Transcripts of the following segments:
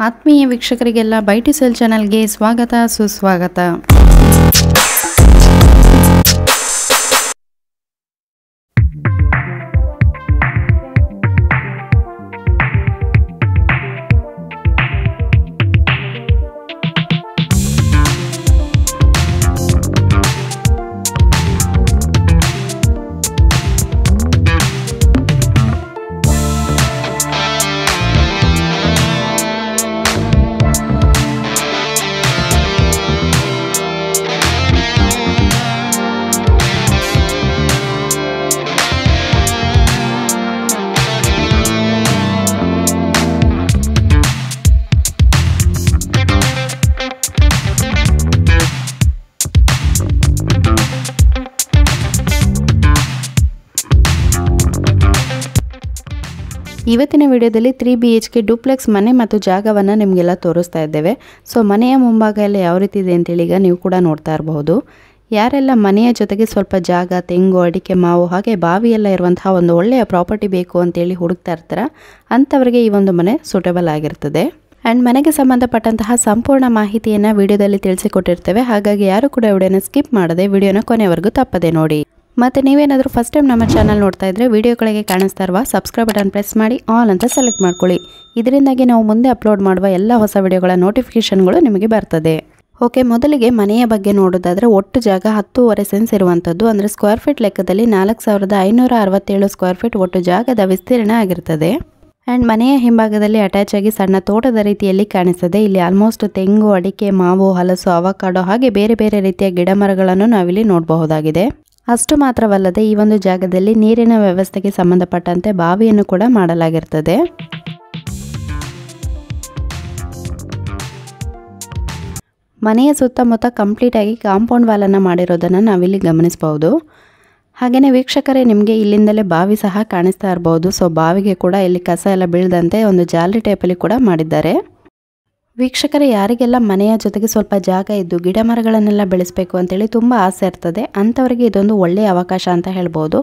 ಆತ್ಮೀಯ ವೀಕ್ಷಕರಿಗೆಲ್ಲ ಬೈಟಿ ಸೆಲ್ ಚಾನೆಲ್ಗೆ ಸ್ವಾಗತ ಸುಸ್ವಾಗತ. ಇವತ್ತಿನ ವಿಡಿಯೋದಲ್ಲಿ 3 BHK ಡೂಪ್ಲೆಕ್ಸ್ ಮನೆ ಮತ್ತು ಜಾಗವನ್ನು ನಿಮಗೆಲ್ಲ ತೋರಿಸ್ತಾ ಇದ್ದೇವೆ. ಸೊ ಮನೆಯ ಮುಂಭಾಗ ಎಲ್ಲ ಯಾವ ರೀತಿ ಇದೆ ಅಂತೇಳಿ ಈಗ ನೀವು ಕೂಡ ನೋಡ್ತಾ ಇರಬಹುದು. ಯಾರೆಲ್ಲ ಮನೆಯ ಜೊತೆಗೆ ಸ್ವಲ್ಪ ಜಾಗ, ತೆಂಗು, ಅಡಿಕೆ, ಮಾವು ಹಾಗೆ ಬಾವಿ ಎಲ್ಲ ಇರುವಂತಹ ಒಂದು ಒಳ್ಳೆಯ ಪ್ರಾಪರ್ಟಿ ಬೇಕು ಅಂತೇಳಿ ಹುಡುಕ್ತಾ ಇರ್ತಾರೆ, ಅಂಥವರಿಗೆ ಈ ಒಂದು ಮನೆ ಸೂಟೇಬಲ್ ಆಗಿರ್ತದೆ. ಆ್ಯಂಡ್ ಮನೆಗೆ ಸಂಬಂಧಪಟ್ಟಂತಹ ಸಂಪೂರ್ಣ ಮಾಹಿತಿಯನ್ನು ವಿಡಿಯೋದಲ್ಲಿ ತಿಳಿಸಿಕೊಟ್ಟಿರ್ತೇವೆ. ಹಾಗಾಗಿ ಯಾರು ಕೂಡ ವಿಡಿಯೋನ ಸ್ಕಿಪ್ ಮಾಡದೆ ವಿಡಿಯೋನ ಕೊನೆವರೆಗೂ ತಪ್ಪದೆ ನೋಡಿ. ಮತ್ತು ನೀವೇನಾದರೂ ಫಸ್ಟ್ ಟೈಮ್ ನಮ್ಮ ಚಾನಲ್ ನೋಡ್ತಾ ಇದ್ದರೆ ವಿಡಿಯೋ ಕೆಳಗೆ ಕಾಣಿಸ್ತಾ ಇರುವ ಸಬ್ಸ್ಕ್ರೈಬ್ ಬಟನ್ ಪ್ರೆಸ್ ಮಾಡಿ ಆಲ್ ಅಂತ ಸೆಲೆಕ್ಟ್ ಮಾಡ್ಕೊಳ್ಳಿ. ಇದರಿಂದಾಗಿ ನಾವು ಮುಂದೆ ಅಪ್ಲೋಡ್ ಮಾಡುವ ಎಲ್ಲ ಹೊಸ ವಿಡಿಯೋಗಳ ನೋಟಿಫಿಕೇಷನ್ಗಳು ನಿಮಗೆ ಬರ್ತದೆ. ಓಕೆ, ಮೊದಲಿಗೆ ಮನೆಯ ಬಗ್ಗೆ ನೋಡೋದಾದರೆ ಒಟ್ಟು ಜಾಗ 10.5 ಸೆನ್ಸ್ ಇರುವಂಥದ್ದು, ಅಂದರೆ ಸ್ಕ್ವೇರ್ ಫೀಟ್ ಲೆಕ್ಕದಲ್ಲಿ 4567 ಸ್ಕ್ವೇರ್ ಫೀಟ್ ಒಟ್ಟು ಜಾಗದ ವಿಸ್ತೀರ್ಣ ಆಗಿರ್ತದೆ. ಆ್ಯಂಡ್ ಮನೆಯ ಹಿಂಭಾಗದಲ್ಲಿ ಅಟ್ಯಾಚ್ ಆಗಿ ಸಣ್ಣ ತೋಟದ ರೀತಿಯಲ್ಲಿ ಕಾಣಿಸ್ತದೆ. ಇಲ್ಲಿ ಆಲ್ಮೋಸ್ಟ್ ತೆಂಗು, ಅಡಿಕೆ, ಮಾವು, ಹಲಸು, ಅವಕಾಡೋ ಹಾಗೆ ಬೇರೆ ಬೇರೆ ರೀತಿಯ ಗಿಡ ಮರಗಳನ್ನು ನಾವಿಲ್ಲಿ ನೋಡಬಹುದಾಗಿದೆ. ಅಷ್ಟು ಮಾತ್ರವಲ್ಲದೆ ಈ ಒಂದು ಜಾಗದಲ್ಲಿ ನೀರಿನ ವ್ಯವಸ್ಥೆಗೆ ಸಂಬಂಧಪಟ್ಟಂತೆ ಬಾವಿಯನ್ನು ಕೂಡ ಮಾಡಲಾಗಿರ್ತದೆ. ಮನೆಯ ಸುತ್ತಮುತ್ತ ಕಂಪ್ಲೀಟ್ ಆಗಿ ಕಾಂಪೌಂಡ್ ವಾಲನ್ನು ಮಾಡಿರೋದನ್ನು ನಾವಿಲ್ಲಿ ಗಮನಿಸಬಹುದು. ಹಾಗೆಯೇ ವೀಕ್ಷಕರೇ, ನಿಮಗೆ ಇಲ್ಲಿಂದಲೇ ಬಾವಿ ಸಹ ಕಾಣಿಸ್ತಾ ಇರಬಹುದು. ಸೊ ಬಾವಿಗೆ ಕೂಡ ಇಲ್ಲಿ ಕಸ ಎಲ್ಲ ಬೀಳದಂತೆ ಒಂದು ಜಾಲಿ ಟೈಪಲ್ಲಿ ಕೂಡ ಮಾಡಿದ್ದಾರೆ. ವೀಕ್ಷಕರೇ, ಯಾರಿಗೆಲ್ಲ ಮನೆಯ ಜೊತೆಗೆ ಸ್ವಲ್ಪ ಜಾಗ ಇದ್ದು ಗಿಡ ಮರಗಳನ್ನೆಲ್ಲ ಬೆಳೆಸಬೇಕು ಅಂತೇಳಿ ತುಂಬ ಆಸೆ ಇರ್ತದೆ, ಅಂಥವರಿಗೆ ಇದೊಂದು ಒಳ್ಳೆಯ ಅವಕಾಶ ಅಂತ ಹೇಳ್ಬೋದು.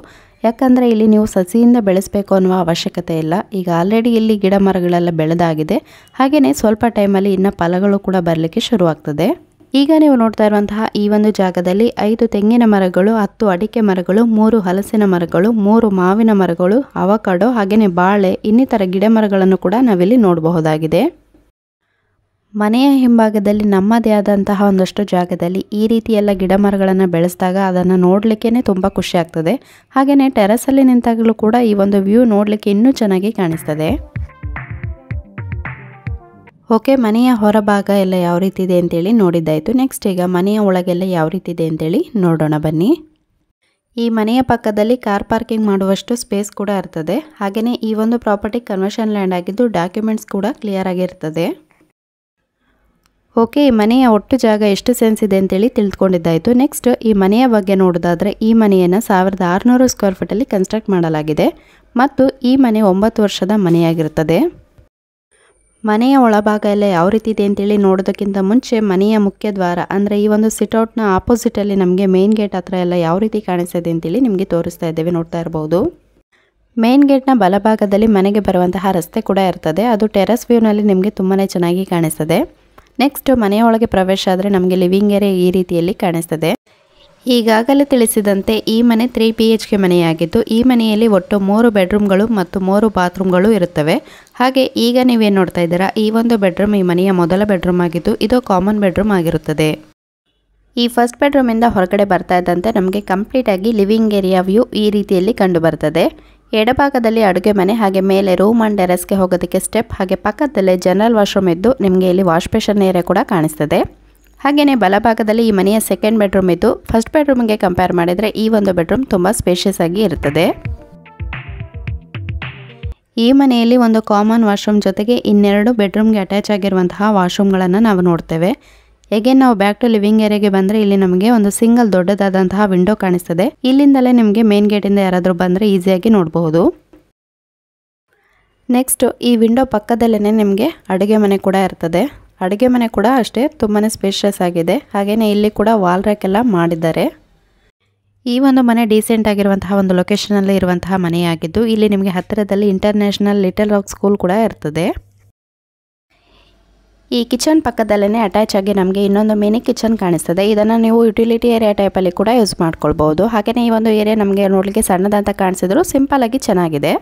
ಯಾಕಂದರೆ ಇಲ್ಲಿ ನೀವು ಸಸಿಯಿಂದ ಬೆಳೆಸಬೇಕು ಅನ್ನುವ ಅವಶ್ಯಕತೆ ಇಲ್ಲ. ಈಗ ಆಲ್ರೆಡಿ ಇಲ್ಲಿ ಗಿಡ ಮರಗಳೆಲ್ಲ ಬೆಳೆದಾಗಿದೆ. ಹಾಗೆಯೇ ಸ್ವಲ್ಪ ಟೈಮಲ್ಲಿ ಇನ್ನು ಫಲಗಳು ಕೂಡ ಬರಲಿಕ್ಕೆ ಶುರುವಾಗ್ತದೆ. ಈಗ ನೀವು ನೋಡ್ತಾ ಇರುವಂತಹ ಈ ಒಂದು ಜಾಗದಲ್ಲಿ 5 ತೆಂಗಿನ ಮರಗಳು, 10 ಅಡಿಕೆ ಮರಗಳು, 3 ಹಲಸಿನ ಮರಗಳು, 3 ಮಾವಿನ ಮರಗಳು, ಅವಕಾಡೋ ಹಾಗೆಯೇ ಬಾಳೆ ಇನ್ನಿತರ ಗಿಡ ಮರಗಳನ್ನು ಕೂಡ ನಾವಿಲ್ಲಿ ನೋಡಬಹುದಾಗಿದೆ. ಮನೆಯ ಹಿಂಭಾಗದಲ್ಲಿ ನಮ್ಮದೇ ಆದಂತಹ ಒಂದಷ್ಟು ಜಾಗದಲ್ಲಿ ಈ ರೀತಿ ಎಲ್ಲ ಗಿಡ ಮರಗಳನ್ನು ಬೆಳೆಸಿದಾಗ ಅದನ್ನು ನೋಡಲಿಕ್ಕೇ ತುಂಬ ಖುಷಿ ಆಗ್ತದೆ. ಹಾಗೆಯೇ ಟೆರಸಲ್ಲಿ ನಿಂತಾಗಲೂ ಕೂಡ ಈ ಒಂದು ವ್ಯೂ ನೋಡಲಿಕ್ಕೆ ಇನ್ನೂ ಚೆನ್ನಾಗಿ ಕಾಣಿಸ್ತದೆ. ಓಕೆ, ಮನೆಯ ಹೊರಭಾಗ ಎಲ್ಲ ಯಾವ ರೀತಿ ಇದೆ ಅಂತೇಳಿ ನೋಡಿದ್ದಾಯಿತು. ನೆಕ್ಸ್ಟ್ ಈಗ ಮನೆಯ ಒಳಗೆಲ್ಲ ಯಾವ ರೀತಿ ಇದೆ ಅಂತೇಳಿ ನೋಡೋಣ ಬನ್ನಿ. ಈ ಮನೆಯ ಪಕ್ಕದಲ್ಲಿ ಕಾರ್ ಪಾರ್ಕಿಂಗ್ ಮಾಡುವಷ್ಟು ಸ್ಪೇಸ್ ಕೂಡ ಇರ್ತದೆ. ಹಾಗೆಯೇ ಈ ಒಂದು ಪ್ರಾಪರ್ಟಿ ಕನ್ವರ್ಷನ್ ಲ್ಯಾಂಡ್ ಆಗಿದ್ದು ಡಾಕ್ಯುಮೆಂಟ್ಸ್ ಕೂಡ ಕ್ಲಿಯರ್ ಆಗಿರ್ತದೆ. ಓಕೆ, ಈ ಮನೆಯ ಒಟ್ಟು ಜಾಗ ಎಷ್ಟು ಸೆನ್ಸ್ ಇದೆ ಅಂತೇಳಿ ತಿಳ್ಕೊಂಡಿದ್ದಾಯಿತು. ನೆಕ್ಸ್ಟ್ ಈ ಮನೆಯ ಬಗ್ಗೆ ನೋಡೋದಾದರೆ ಈ ಮನೆಯನ್ನು 1600 ಸ್ಕ್ವೇರ್ ಫೀಟಲ್ಲಿ ಕನ್ಸ್ಟ್ರಕ್ಟ್ ಮಾಡಲಾಗಿದೆ ಮತ್ತು ಈ ಮನೆ 9 ವರ್ಷದ ಮನೆಯಾಗಿರುತ್ತದೆ. ಮನೆಯ ಒಳಭಾಗ ಎಲ್ಲ ಯಾವ ರೀತಿ ಇದೆ ಅಂತೇಳಿ ನೋಡೋದಕ್ಕಿಂತ ಮುಂಚೆ ಮನೆಯ ಮುಖ್ಯ ದ್ವಾರ ಅಂದರೆ ಈ ಒಂದು ಸಿಟ್ಔಟ್ನ ಆಪೋಸಿಟಲ್ಲಿ ನಮಗೆ ಮೇನ್ ಗೇಟ್ ಹತ್ರ ಎಲ್ಲ ಯಾವ ರೀತಿ ಕಾಣಿಸ್ತಿದೆ ಅಂತೇಳಿ ನಿಮಗೆ ತೋರಿಸ್ತಾ ಇದ್ದೇವೆ, ನೋಡ್ತಾ ಇರ್ಬೋದು. ಮೇನ್ ಗೇಟ್ನ ಬಲಭಾಗದಲ್ಲಿ ಮನೆಗೆ ಬರುವಂತಹ ರಸ್ತೆ ಕೂಡ ಇರ್ತದೆ. ಅದು ಟೆರಸ್ ವ್ಯೂನಲ್ಲಿ ನಿಮಗೆ ತುಂಬಾ ಚೆನ್ನಾಗಿ ಕಾಣಿಸ್ತದೆ. ನೆಕ್ಸ್ಟ್ ಮನೆಯ ಒಳಗೆ ಪ್ರವೇಶ ಆದರೆ ನಮಗೆ ಲಿವಿಂಗ್ ಏರಿಯಾ ಈ ರೀತಿಯಲ್ಲಿ ಕಾಣಿಸ್ತದೆ. ಈಗಾಗಲೇ ತಿಳಿಸಿದಂತೆ ಈ ಮನೆ 3 BHK ಮನೆಯಾಗಿದ್ದು ಈ ಮನೆಯಲ್ಲಿ ಒಟ್ಟು 3 ಬೆಡ್ರೂಮ್ಗಳು ಮತ್ತು 3 ಬಾತ್ರೂಮ್ಗಳು ಇರುತ್ತವೆ. ಹಾಗೆ ಈಗ ನೀವೇನು ನೋಡ್ತಾ ಇದ್ದೀರಾ, ಈ ಒಂದು ಬೆಡ್ರೂಮ್ ಈ ಮನೆಯ ಮೊದಲ ಬೆಡ್ರೂಮ್ ಆಗಿದ್ದು ಇದು ಕಾಮನ್ ಬೆಡ್ರೂಮ್ ಆಗಿರುತ್ತದೆ. ಈ ಫಸ್ಟ್ ಬೆಡ್ರೂಮಿಂದ ಹೊರಗಡೆ ಬರ್ತಾ ಇದ್ದಂತೆ ನಮಗೆ ಕಂಪ್ಲೀಟ್ ಆಗಿ ಲಿವಿಂಗ್ ಏರಿಯಾ ವ್ಯೂ ಈ ರೀತಿಯಲ್ಲಿ ಕಂಡು ಬರ್ತದೆ. ಎಡಭಾಗದಲ್ಲಿ ಅಡುಗೆ ಮನೆ, ಹಾಗೆ ಮೇಲೆ ರೂಮ್ ಆ್ಯಂಡ್ ಟೆರೆಸ್ಗೆ ಹೋಗೋದಕ್ಕೆ ಸ್ಟೆಪ್, ಹಾಗೆ ಪಕ್ಕದಲ್ಲೇ ಜನರಲ್ ವಾಶ್ರೂಮ್ ಇದ್ದು ನಿಮಗೆ ಇಲ್ಲಿ ವಾಶ್ ಬೇಸಿನ್ ಏರಿಯಾ ಕೂಡ ಕಾಣಿಸ್ತದೆ. ಹಾಗೆಯೇ ಬಲಭಾಗದಲ್ಲಿ ಈ ಮನೆಯ ಸೆಕೆಂಡ್ ಬೆಡ್ರೂಮ್ ಇದ್ದು ಫಸ್ಟ್ ಬೆಡ್ರೂಮ್ಗೆ ಕಂಪೇರ್ ಮಾಡಿದರೆ ಈ ಒಂದು ಬೆಡ್ರೂಮ್ ತುಂಬ ಸ್ಪೇಷಿಯಸ್ ಆಗಿ ಇರುತ್ತದೆ. ಈ ಮನೆಯಲ್ಲಿ ಒಂದು ಕಾಮನ್ ವಾಶ್ರೂಮ್ ಜೊತೆಗೆ ಇನ್ನೆರಡು ಬೆಡ್ರೂಮ್ಗೆ ಅಟ್ಯಾಚ್ ಆಗಿರುವಂತಹ ವಾಶ್ರೂಮ್ಗಳನ್ನು ನಾವು ನೋಡ್ತೇವೆ. ಹೇಗೆ ನಾವು ಬ್ಯಾಕ್ ಟು ಲಿವಿಂಗ್ ಏರಿಯಾಗೆ ಬಂದರೆ ಇಲ್ಲಿ ನಮಗೆ ಒಂದು ಸಿಂಗಲ್ ದೊಡ್ಡದಾದಂತಹ ವಿಂಡೋ ಕಾಣಿಸ್ತದೆ. ಇಲ್ಲಿಂದಲೇ ನಿಮಗೆ ಮೇನ್ ಗೇಟಿಂದ ಯಾರಾದರೂ ಬಂದರೆ ಈಸಿಯಾಗಿ ನೋಡಬಹುದು. ನೆಕ್ಸ್ಟ್ ಈ ವಿಂಡೋ ಪಕ್ಕದಲ್ಲೇ ನಿಮಗೆ ಅಡುಗೆ ಮನೆ ಕೂಡ ಇರ್ತದೆ. ಅಡುಗೆ ಮನೆ ಕೂಡ ಅಷ್ಟೇ ತುಂಬಾ ಸ್ಪೇಷಿಯಸ್ ಆಗಿದೆ. ಹಾಗೆಯೇ ಇಲ್ಲಿ ಕೂಡ ವಾಲ್ ರ್ಯಾಕ್ ಎಲ್ಲ ಮಾಡಿದ್ದಾರೆ. ಈ ಒಂದು ಮನೆ ಡೀಸೆಂಟ್ ಆಗಿರುವಂತಹ ಒಂದು ಲೊಕೇಶನ್ ಅಲ್ಲಿ ಇರುವಂತಹ ಮನೆಯಾಗಿದ್ದು ಇಲ್ಲಿ ನಿಮಗೆ ಹತ್ತಿರದಲ್ಲಿ ಇಂಟರ್ನ್ಯಾಷನಲ್ ಲಿಟಲ್ ರಾಕ್ ಸ್ಕೂಲ್ ಕೂಡ ಇರ್ತದೆ. ಈ ಕಿಚನ್ ಪಕ್ಕದಲ್ಲೇ ಅಟ್ಯಾಚ್ ಆಗಿ ನಮಗೆ ಇನ್ನೊಂದು ಮಿನಿ ಕಿಚನ್ ಕಾಣಿಸ್ತದೆ. ಇದನ್ನು ನೀವು ಯುಟಿಲಿಟಿ ಏರಿಯಾ ಟೈಪಲ್ಲಿ ಕೂಡ ಯೂಸ್ ಮಾಡ್ಕೊಳ್ಬಹುದು. ಹಾಗೆಯೇ ಈ ಒಂದು ಏರಿಯಾ ನಮಗೆ ನೋಡಲಿಕ್ಕೆ ಸಣ್ಣದಂತ ಕಾಣಿಸಿದ್ರು ಸಿಂಪಲ್ ಆಗಿ ಚೆನ್ನಾಗಿದೆ.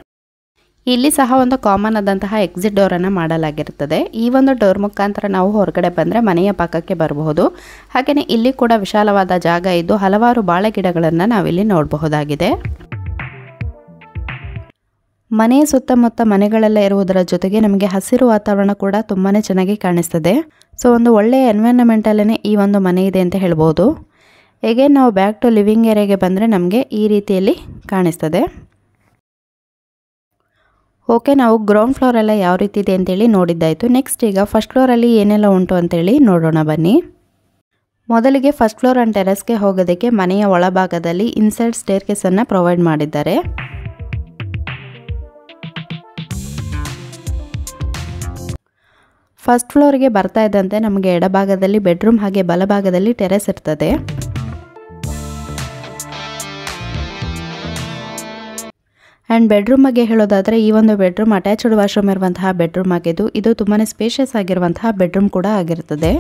ಇಲ್ಲಿ ಸಹ ಒಂದು ಕಾಮನ್ ಆದಂತಹ ಎಕ್ಸಿಟ್ ಡೋರನ್ನು ಮಾಡಲಾಗಿರುತ್ತದೆ. ಈ ಒಂದು ಡೋರ್ ಮುಖಾಂತರ ನಾವು ಹೊರಗಡೆ ಬಂದರೆ ಮನೆಯ ಪಕ್ಕಕ್ಕೆ ಬರಬಹುದು. ಹಾಗೆಯೇ ಇಲ್ಲಿ ಕೂಡ ವಿಶಾಲವಾದ ಜಾಗ ಇದ್ದು ಹಲವಾರು ಬಾಳೆ ಗಿಡಗಳನ್ನು ನಾವಿಲ್ಲಿ ನೋಡಬಹುದಾಗಿದೆ. ಮನೆಯ ಸುತ್ತಮುತ್ತ ಮನೆಗಳೆಲ್ಲ ಇರುವುದರ ಜೊತೆಗೆ ನಮಗೆ ಹಸಿರು ವಾತಾವರಣ ಕೂಡ ತುಂಬಾ ಚೆನ್ನಾಗಿ ಕಾಣಿಸ್ತದೆ. ಸೊ ಒಂದು ಒಳ್ಳೆಯ ಎನ್ವೈರನ್ಮೆಂಟಲ್ಲೇ ಈ ಒಂದು ಮನೆ ಇದೆ ಅಂತ ಹೇಳ್ಬೋದು. ಹೇಗೆ ನಾವು ಬ್ಯಾಕ್ ಟು ಲಿವಿಂಗ್ ಏರಿಯಾಗೆ ಬಂದರೆ ನಮಗೆ ಈ ರೀತಿಯಲ್ಲಿ ಕಾಣಿಸ್ತದೆ. ಓಕೆ, ನಾವು ಗ್ರೌಂಡ್ ಫ್ಲೋರ್ ಎಲ್ಲ ಯಾವ ರೀತಿ ಇದೆ ಅಂತೇಳಿ ನೋಡಿದ್ದಾಯಿತು. ನೆಕ್ಸ್ಟ್ ಈಗ ಫಸ್ಟ್ ಫ್ಲೋರಲ್ಲಿ ಏನೆಲ್ಲ ಉಂಟು ಅಂತೇಳಿ ನೋಡೋಣ ಬನ್ನಿ. ಮೊದಲಿಗೆ ಫಸ್ಟ್ ಫ್ಲೋರ್ ಆ್ಯಂಡ್ ಟೆರೆಸ್ಗೆ ಹೋಗೋದಕ್ಕೆ ಮನೆಯ ಒಳಭಾಗದಲ್ಲಿ ಇನ್ಸೈಡ್ ಸ್ಟೇರ್ ಕೇಸನ್ನು ಪ್ರೊವೈಡ್ ಮಾಡಿದ್ದಾರೆ. ಫಸ್ಟ್ ಫ್ಲೋರ್ಗೆ ಬರ್ತಾ ಇದ್ದಂತೆ ನಮಗೆ ಎಡಭಾಗದಲ್ಲಿ ಬೆಡ್ರೂಮ್ ಹಾಗೆ ಬಲಭಾಗದಲ್ಲಿ ಟೆರೆಸ್ ಇರ್ತದೆ. ಆ್ಯಂಡ್ ಬೆಡ್ರೂಮ್ ಬಗ್ಗೆ ಹೇಳೋದಾದರೆ ಈ ಒಂದು ಬೆಡ್ರೂಮ್ ಅಟ್ಯಾಚ್ಡ್ ವಾಶ್ರೂಮ್ ಇರುವಂತಹ ಬೆಡ್ರೂಮ್ ಆಗಿದ್ದು ಇದು ತುಂಬಾ ಸ್ಪೇಷಿಯಸ್ ಆಗಿರುವಂತಹ ಬೆಡ್ರೂಮ್ ಕೂಡ ಆಗಿರುತ್ತದೆ.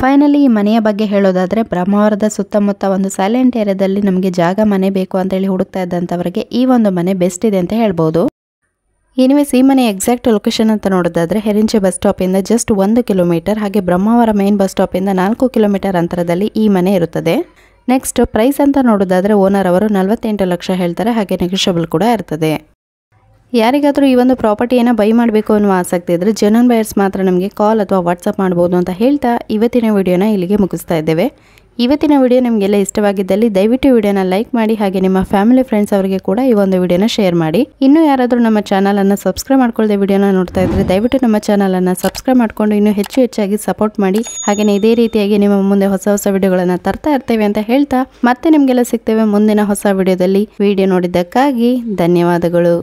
ಫೈನಲಿ ಈ ಮನೆಯ ಬಗ್ಗೆ ಹೇಳೋದಾದರೆ ಬ್ರಹ್ಮಾವರದ ಸುತ್ತಮುತ್ತ ಒಂದು ಸೈಲೆಂಟ್ ಏರಿಯಾದಲ್ಲಿ ನಮಗೆ ಜಾಗ ಮನೆ ಬೇಕು ಅಂತೇಳಿ ಹುಡುಕ್ತಾ ಇದ್ದಂಥವರಿಗೆ ಈ ಒಂದು ಮನೆ ಬೆಸ್ಟ್ ಇದೆ ಅಂತ ಹೇಳ್ಬೋದು. ಎನಿವೇಸ್ ಈ ಮನೆ ಎಕ್ಸಾಕ್ಟ್ ಲೊಕೇಶನ್ ಅಂತ ನೋಡೋದಾದರೆ ಹೆರಿಂಚೆ ಬಸ್ ಸ್ಟಾಪಿಂದ ಜಸ್ಟ್ 1 ಕಿಲೋಮೀಟರ್ ಹಾಗೆ ಬ್ರಹ್ಮಾವರ ಮೇನ್ ಬಸ್ ಸ್ಟಾಪಿಂದ 4 ಕಿಲೋಮೀಟರ್ ಅಂತರದಲ್ಲಿ ಈ ಮನೆ ಇರುತ್ತದೆ. ನೆಕ್ಸ್ಟ್ ಪ್ರೈಸ್ ಅಂತ ನೋಡೋದಾದರೆ ಓನರ್ ಅವರು 48 ಲಕ್ಷ ಹೇಳ್ತಾರೆ, ಹಾಗೆ ನೆಗೋಷಿಯಬಲ್ ಕೂಡ ಇರ್ತದೆ. ಯಾರಿಗಾದರೂ ಈ ಒಂದು ಪ್ರಾಪರ್ಟಿಯನ್ನು ಬೈ ಮಾಡಬೇಕು ಅನ್ನುವ ಆಸಕ್ತಿ ಇದ್ದರೆ ಜೆನ್ಯೂನ್ ಬಯರ್ಸ್ ಮಾತ್ರ ನಮಗೆ ಕಾಲ್ ಅಥವಾ ವಾಟ್ಸಪ್ ಮಾಡ್ಬೋದು ಅಂತ ಹೇಳ್ತಾ ಇವತ್ತಿನ ವಿಡಿಯೋನ ಇಲ್ಲಿಗೆ ಮುಗಿಸ್ತಾ ಇದ್ದೇವೆ. ಇವತ್ತಿನ ವಿಡಿಯೋ ನಿಮಗೆಲ್ಲ ಇಷ್ಟವಾಗಿದ್ದಲ್ಲಿ ದಯವಿಟ್ಟು ವಿಡಿಯೋನ ಲೈಕ್ ಮಾಡಿ, ಹಾಗೆ ನಿಮ್ಮ ಫ್ಯಾಮಿಲಿ ಫ್ರೆಂಡ್ಸ್ ಅವರಿಗೆ ಕೂಡ ಈ ಒಂದು ವಿಡಿಯೋನ ಶೇರ್ ಮಾಡಿ. ಇನ್ನೂ ಯಾರಾದರೂ ನಮ್ಮ ಚಾನಲನ್ನು ಸಬ್ಸ್ಕ್ರೈಬ್ ಮಾಡ್ಕೊಳ್ಳದೆ ವಿಡಿಯೋನ ನೋಡ್ತಾ ಇದ್ದರೆ ದಯವಿಟ್ಟು ನಮ್ಮ ಚಾನಲನ್ನು ಸಬ್ಸ್ಕ್ರೈಬ್ ಮಾಡಿಕೊಂಡು ಇನ್ನೂ ಹೆಚ್ಚಾಗಿ ಸಪೋರ್ಟ್ ಮಾಡಿ. ಹಾಗೆಯೇ ಇದೇ ರೀತಿಯಾಗಿ ನಿಮ್ಮ ಮುಂದೆ ಹೊಸ ವಿಡಿಯೋಗಳನ್ನು ತರ್ತಾ ಇರ್ತೇವೆ ಅಂತ ಹೇಳ್ತಾ ಮತ್ತೆ ನಿಮಗೆಲ್ಲ ಸಿಗ್ತೇವೆ ಮುಂದಿನ ಹೊಸ ವಿಡಿಯೋದಲ್ಲಿ. ವಿಡಿಯೋ ನೋಡಿದ್ದಕ್ಕಾಗಿ ಧನ್ಯವಾದಗಳು.